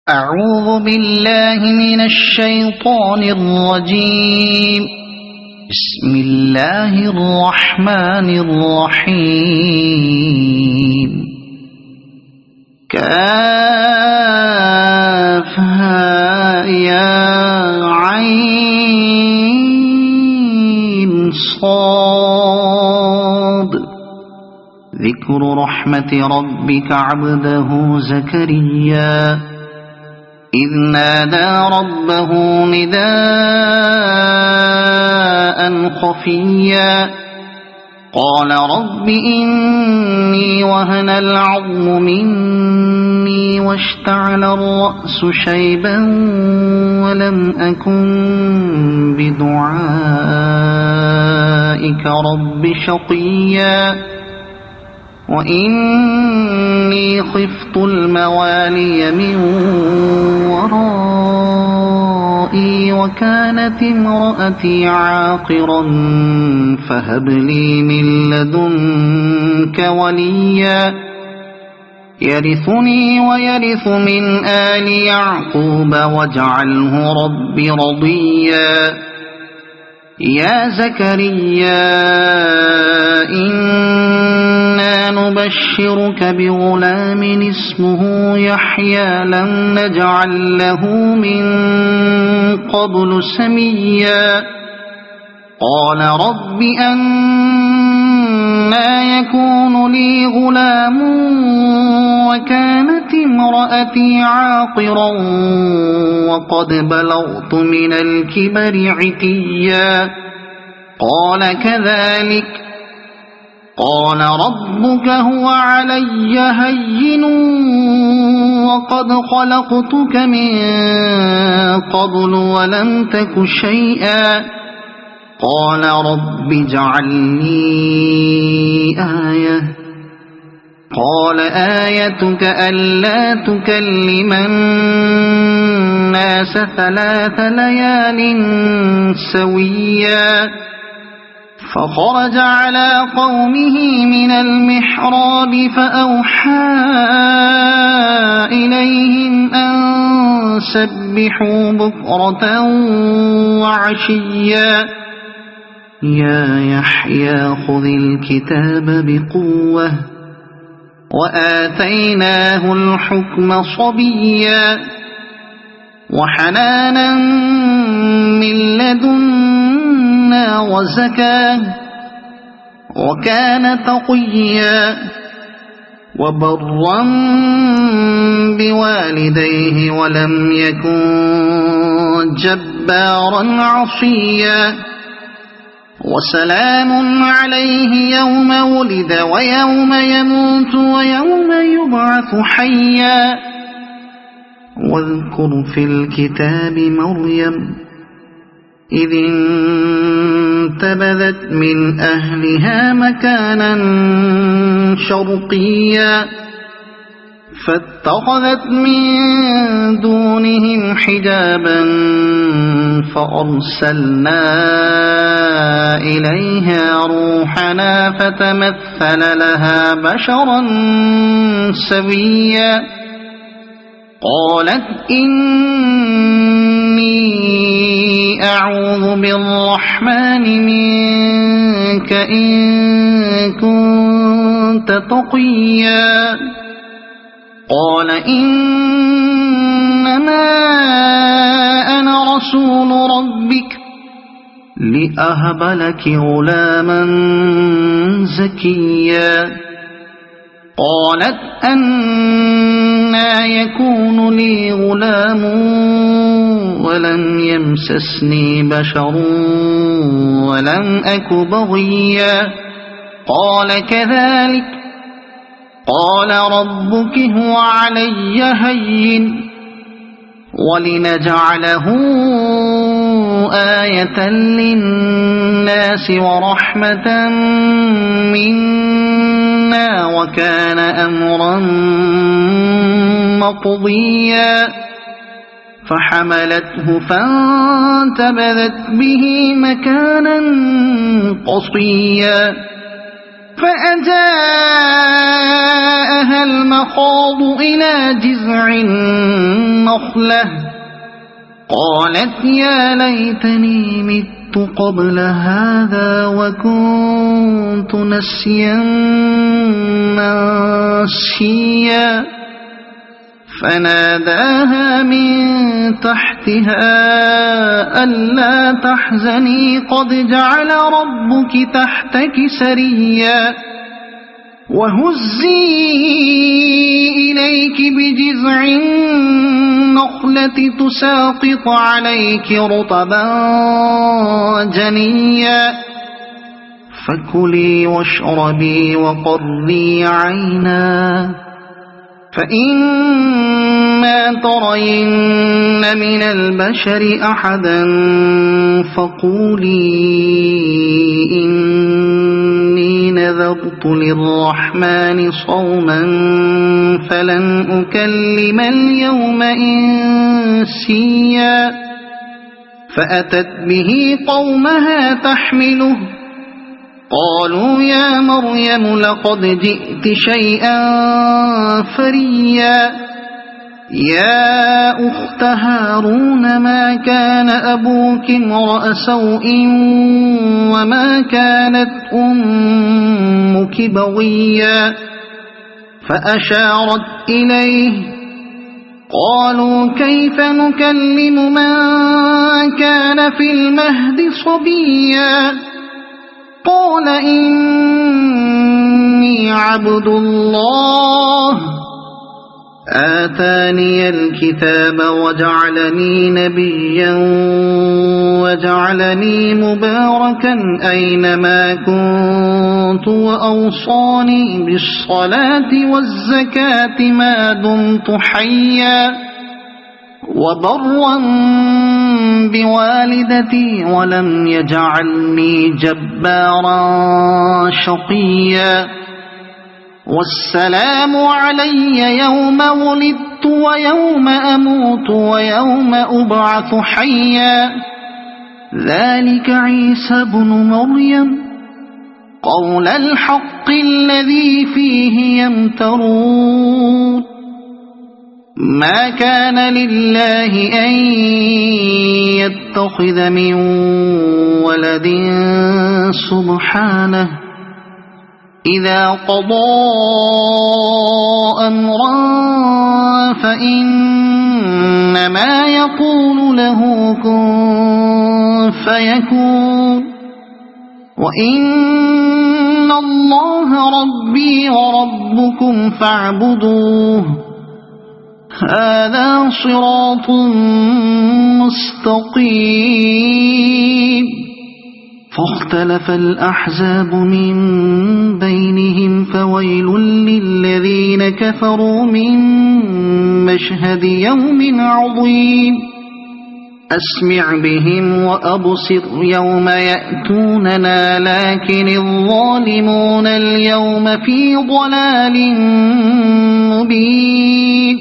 أعوذ بالله من الشيطان الرجيم. بسم الله الرحمن الرحيم. كافها يا عين صاد. ذكر رحمة ربك عبده زكريا إذ نادى ربه نداء خفيا قال رب إني وهن العظم مني واشتعل الرأس شيبا ولم أكن بدعائك رب شقيا وإني خفت الموالي من ورائي وكانت امرأتي عاقرا فهب لي من لدنك وليا يرثني ويرث من آل يعقوب واجعله رب رضيا. يا زكريا إنا نبشرك بغلام اسمه يحيى لم نجعل له من قبل سميا قال رب أنى يكون لي غلام وكانت امرأتي عاقرا وقد بلغت من الكبر عتيا قال كذلك قال ربك هو علي هين وقد خلقتك من قبل ولم تك شيئا قال رب اجعل لي آية قال آيتك ألا تكلم الناس 3 ليال سويا فخرج على قومه من المحراب فأوحى إليهم أن سبحوا بكرة وعشيا يا يحيى خذ الكتاب بقوة وآتيناه الحكم صبيا وحنانا من لدنا وزكاة وكان تقيا وبرا بوالديه ولم يكن جبارا عصيا وسلام عليه يوم ولد ويوم يموت ويوم يبعث حيا واذكر في الكتاب مريم إذ انتبذت من أهلها مكانا شرقيا فاتخذت من دونهم حجابا فأرسلنا إليها روحنا فتمثل لها بشرا سويا قالت إني أعوذ بالرحمن منك إن كنت تقيا قال إنما أنا رسول ربك لأهب لك غلاما زكيا قالت أنى يكون لي غلام ولم يمسسني بشر ولم أك بغيا قال كذلك قال ربك هو علي هين ولنجعله آية للناس ورحمة منا وكان أمرا مقضيا فحملته فانتبذت به مكانا قصيا فأجاءها المخاض إلى جذع النخلة النخلة قالت يا ليتني مت قبل هذا وكنت نسيا منسيا فناداها من تحتها ألا تحزني قد جعل ربك تحتك سريا وهزي إليك بجذع النخلة تساقط عليك رطبا جنيا فكلي واشربي وقري عينا فإما ترين من البشر أحدا فقولي إني نذرت للرحمن صوما فلن أكلم اليوم إنسيا فأتت به قومها تحمله قالوا يا مريم لقد جئت شيئا فريا يا أخت هارون ما كان أبوك امرأ سوء وما كانت أمك بغيا فأشارت إليه قالوا كيف نكلم من كان في المهد صبيا قال إني عبد الله آتاني الكتاب وجعلني نبيا وجعلني مباركا أينما كنت وأوصاني بالصلاة والزكاة ما دمت حيا وبرا بوالدتي ولم يجعلني جبارا شقيا والسلام علي يوم ولدت ويوم أموت ويوم أبعث حيا ذلك عيسى بن مريم قول الحق الذي فيه يمترون ما كان لله أن يتخذ من ولد سبحانه إذا قضى أمرا فإنما يقول له كن فيكون وإن الله ربي وربكم فاعبدوه هذا صراط مستقيم فاختلف الأحزاب من بينهم فويل للذين كفروا من مشهد يوم عظيم أسمع بهم وأبصر يوم يأتوننا لكن الظالمون اليوم في ضلال مبين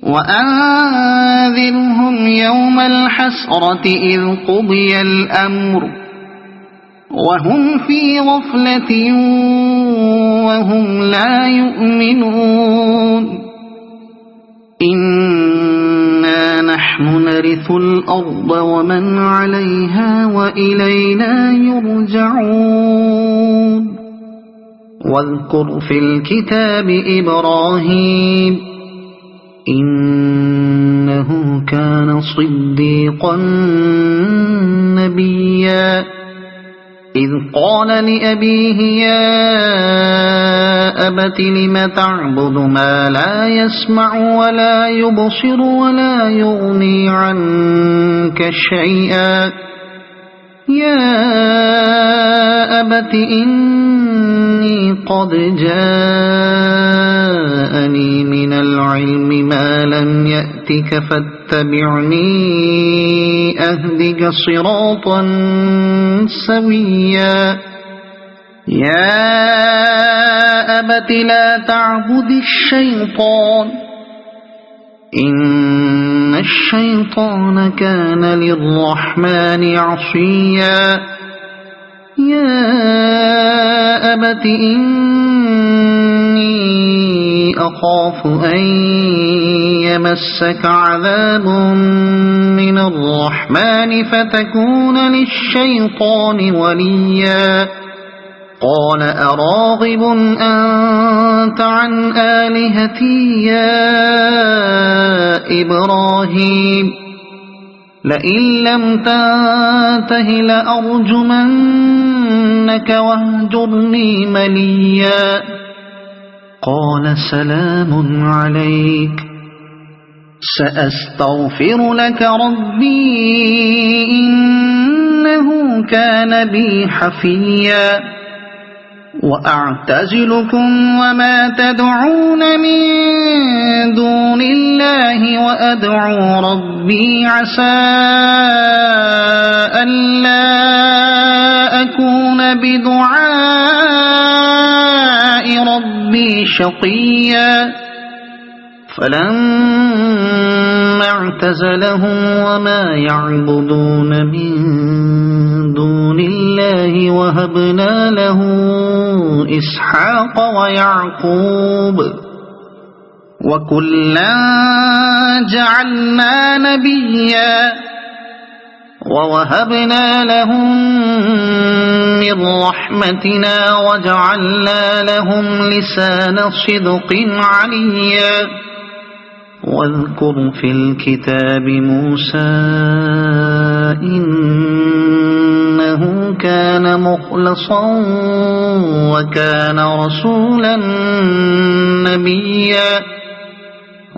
وأنذرهم يوم الحسرة إذ قضي الأمر وهم في غفلة وهم لا يؤمنون إنا نحن نرث الأرض ومن عليها وإلينا يرجعون واذكر في الكتاب إبراهيم إنه كان صديقا نبيا إذ قال لأبيه يا أبت لم تعبد ما لا يسمع ولا يبصر ولا يغني عنك شيئا يا أبت إني قد جاءني من العلم ما لم يأتك فاتبعني أهدك صراطا سويا يا أبت لا تعبد الشيطان إن الشيطان كان للرحمن عصيا يا أبت إني أخاف أن يمسك عذاب من الرحمن فتكون للشيطان وليا قال أراغب أنت عن آلهتي يا إبراهيم لئن لم تنته لأرجمنك واهجرني مليا قال سلام عليك سأستغفر لك ربي إنه كان بي حفيا وأعتزلكم وما تدعون من دون الله وأدعو ربي عسى ألا أكون بدعاء ربي شقيا فلما اعتزلهم وما يعبدون من دون الله وهبنا له إسحاق ويعقوب وكلا جعلنا نبيا ووهبنا لهم من رحمتنا وجعلنا لهم لسان صدق عليا واذكر في الكتاب موسى إنه كان مخلصا وكان رسولا نبيا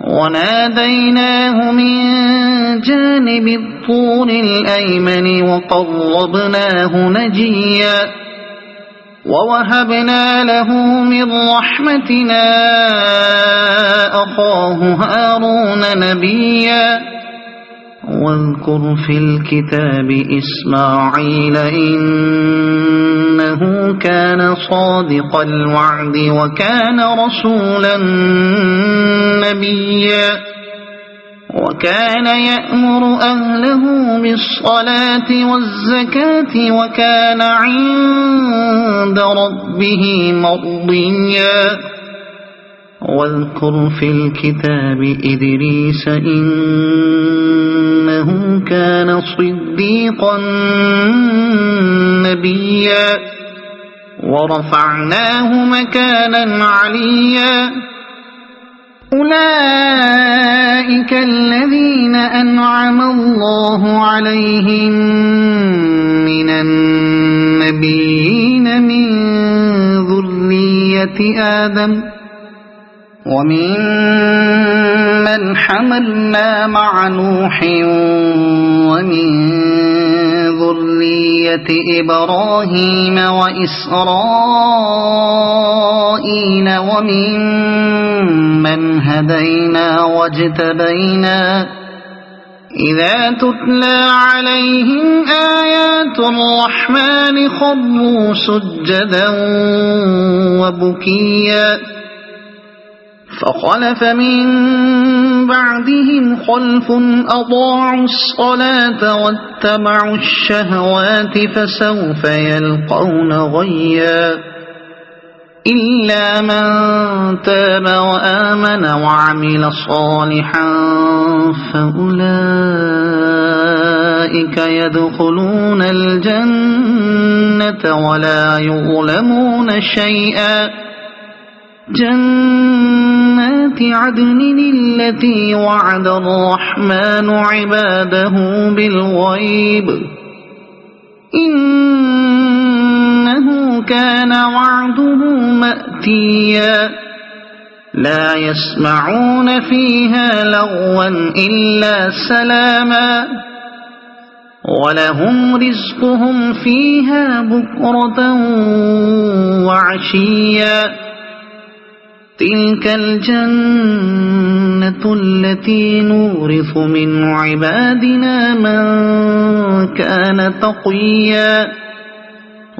وناديناه من جانب الطور الأيمن وقربناه نجيا ووهبنا له من رحمتنا أخاه هارون نبيا واذكر في الكتاب إسماعيل إنه كان صادق الوعد وكان رسولا نبيا وكان يأمر أهله بالصلاة والزكاة وكان عند ربه مرضيا واذكر في الكتاب إدريس إنه كان صديقا نبيا ورفعناه مكانا عليا أولئك الذين أنعم الله عليهم من النبيين من ذرية آدم ومن من حملنا مع نوح ومن ذرية إبراهيم وإسرائيل ومن من هدينا واجتبينا إذا تتلى عليهم آيات الرحمن خروا سجدا وبكيا فخلف من بعدهم خلف أضاعوا الصلاة واتبعوا الشهوات فسوف يلقون غيا إلا من تاب وآمن وعمل صالحا فأولئك يدخلون الجنة ولا يظلمون شيئا جنات عدن التي وعد الرحمن عباده بالغيب إنه كان وعده مأتيا لا يسمعون فيها لغوا إلا سلاما ولهم رزقهم فيها بكرة وعشيا تلك الجنة التي نورث من عبادنا من كان تقيا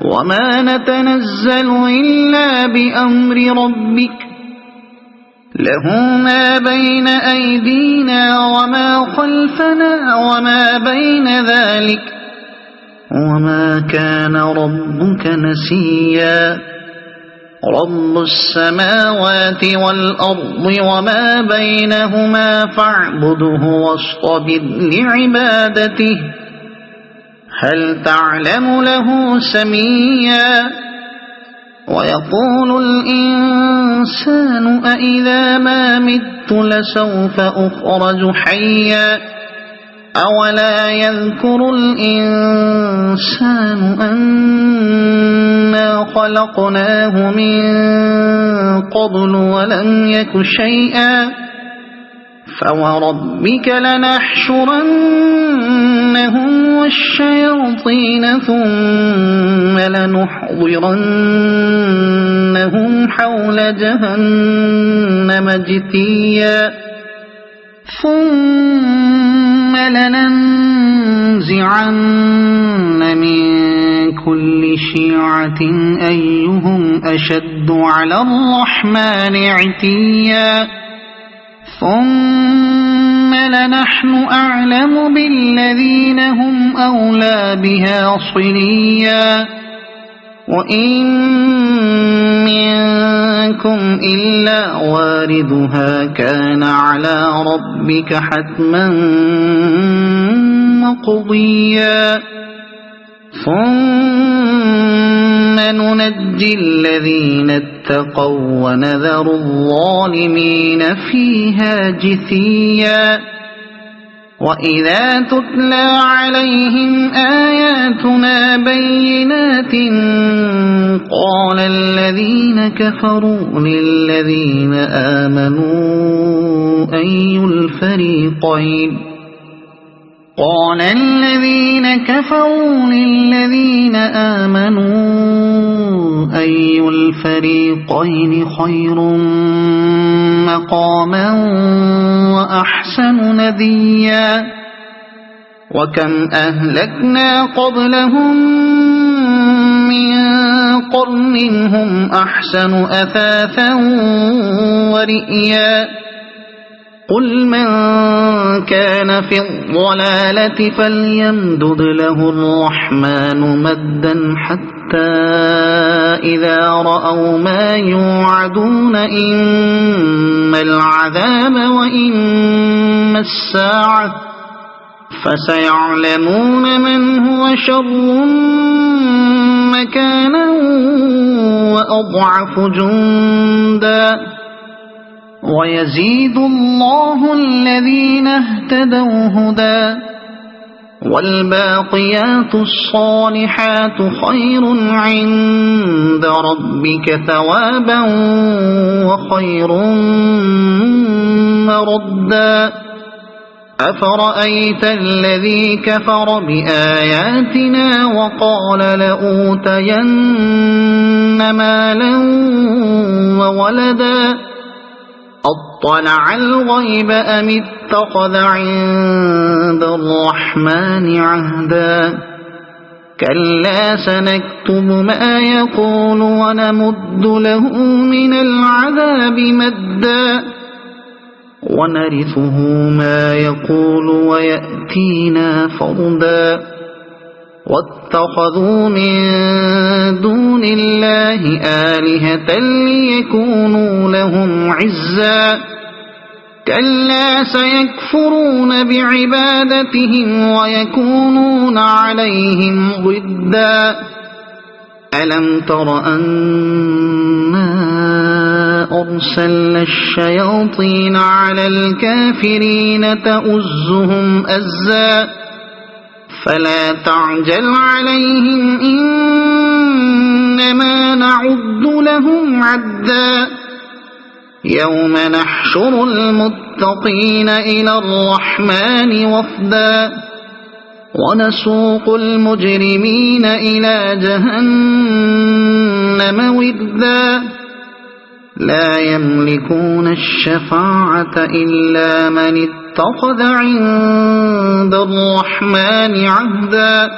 وما نتنزل إلا بأمر ربك له ما بين أيدينا وما خلفنا وما بين ذلك وما كان ربك نسيا رب السماوات والأرض وما بينهما فاعبده واصطبر لعبادته هل تعلم له سميا ويقول الإنسان أإذا ما مت لسوف أخرج حيا أولا يذكر الإنسان أنا خلقناه من قبل ولم يك شيئا فوربك لنحشرنهم والشياطين ثم لنحضرنهم حول جهنم جثيا ثم لننزعن من كل شيعة أيهم أشد على الرحمن عتيا ثم لنحن أعلم بالذين هم أولى بها صليا وإن منكم إلا واردها كان على ربك حتما مقضيا ثم ننجي الذين اتقوا ونذر الظالمين فيها جثيا وإذا تتلى عليهم آياتنا بينات قال الذين كفروا للذين آمنوا أي الفريقين خير مقاما وأحسن نديا وكم أهلكنا قبلهم من قرن هم أحسن أثاثا ورئيا قل من كان في الضلالة فليمدد له الرحمن مدا حتى إذا رأوا ما يوعدون إما العذاب وإما الساعة فسيعلمون من هو شر مكانا وأضعف جندا ويزيد الله الذين اهتدوا هدى والباقيات الصالحات خير عند ربك ثوابا وخير مردا أفرأيت الذي كفر بآياتنا وقال لأوتين مالا وولدا أطلع الغيب أم اتخذ عند الرحمن عهدا كلا سنكتب ما يقول ونمد له من العذاب مدا ونرثه ما يقول ويأتينا فردا واتخذوا من دون الله آلهة ليكونوا لهم عزا كلا سيكفرون بعبادتهم ويكونون عليهم ضدا ألم تر أنا أرسلنا الشياطين على الكافرين تؤزهم أزا فلا تعجل عليهم إنما نعد لهم عدا يوم نحشر المتقين إلى الرحمن وفدا ونسوق المجرمين إلى جهنم وردا لا يملكون الشفاعة إلا من اتخذ عند الرحمن عهدا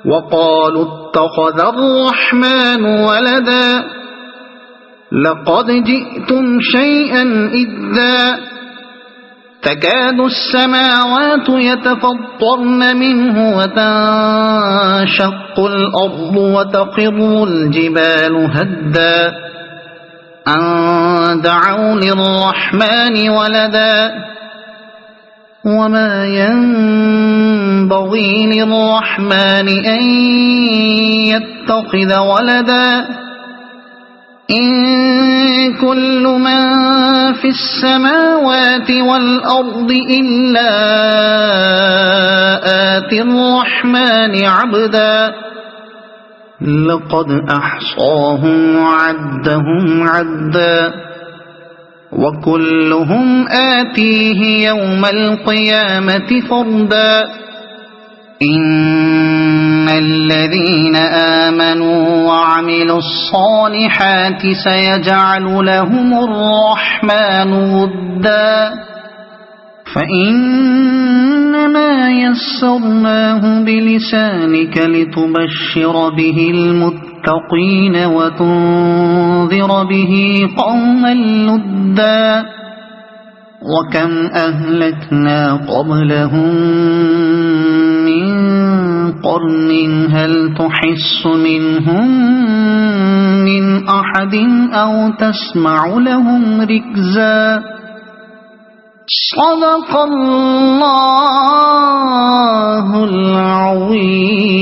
وقالوا اتخذ الرحمن ولدا لقد جئتم شيئا إدا تكاد السماوات يتفطرن منه وتنشق الأرض وتخر الجبال هدا أن دعوا للرحمن ولدا وما ينبغي للرحمن أن يتخذ ولدا إن كل من في السماوات والأرض إلا آتي الرحمن عبدا لقد أحصاهم وعدهم عدا وكلهم آتيه يوم القيامة فردا إن الذين آمنوا وعملوا الصالحات سيجعل لهم الرحمن ودا فإنما يسرناه بلسانك لتبشر به المتقين وتنذر به قوما لدا وكم أهلكنا قبلهم من قرن هل تحس منهم من أحد أو تسمع لهم ركزا صدق الله العظيم.